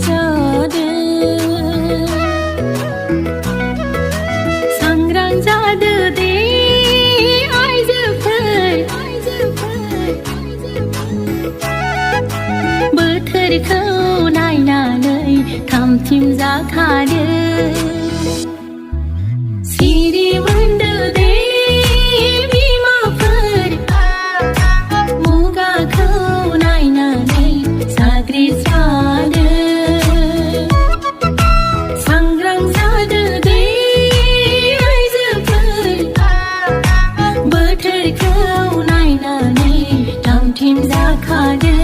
जादों सांग्रां जादो दे आइजोफोर बोथोरखौ नायनानै थामथिम जाखादो सिरि मोनदो दे बिमाफोर मुगाखौ नायनानै साग्रिद सांग्रां जादो दे आइजोफोर बोथोरखौ नायनानै थामथिम जाखादो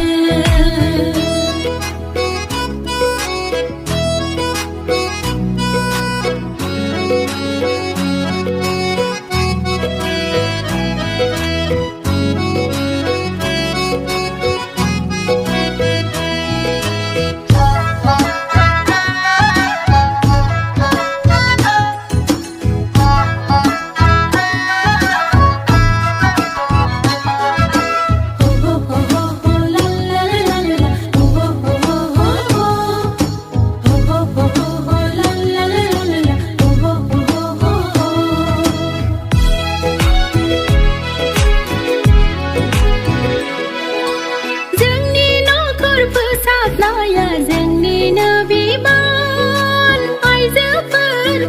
फोसाबनाया जोंनिनो बिबान आइजोफोर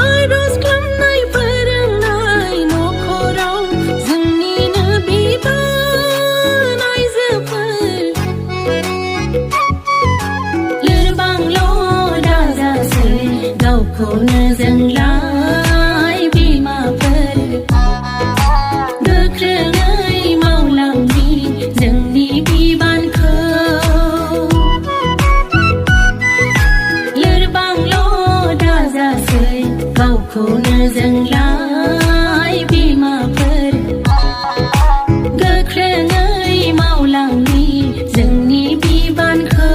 आरज खालामनाय फोरोंनाय नखराव जोंनिनो बिबान आइजोफोर लोरबांल' दाजासै गावखौनो जोंलाय बिमाफोर गोख्रोङै मावलांनि जोंनि गावखौनो जोंलाय बिमाफोर गोख्रोङै मावलांनि जोंनि बिबानखौ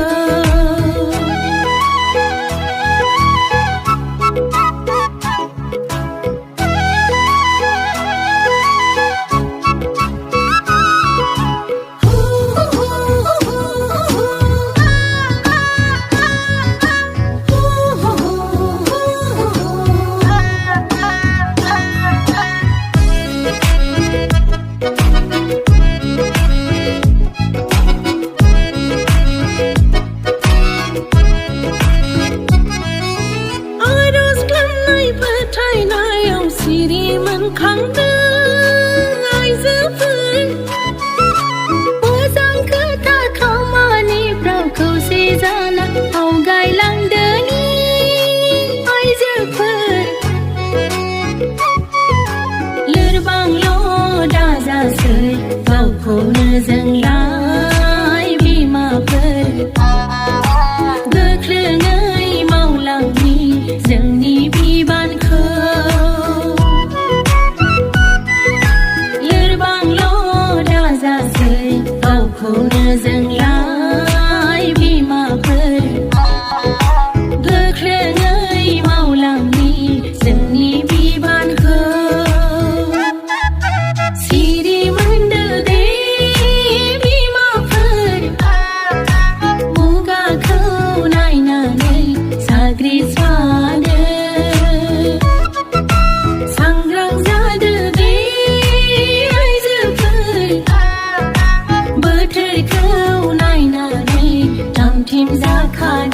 फोथायनायाव सिरि मोनखांदों आइजोफोर मोजां खोथा खामानिफ्राव खौसे जाना आवगायलांदोनि आइजोफोर लोरबांल' दाजासै गावखौनो जोंलाय बिमाफोर गोख्रोङै मावलांनि जोंनि बिबानखौ लोरबांल' दाजासै गावखौनो जोंलाय बिमाफोर गोख्रोङै मावलांनि जोंनि बिबानखौ सिरि मोनदो दे बिमाफोर मुगाखौ नायनानै साग्रिद सांग्रां जादो दे आइजोफोर बोथोरखौ नायनानै थामथिम जाखादो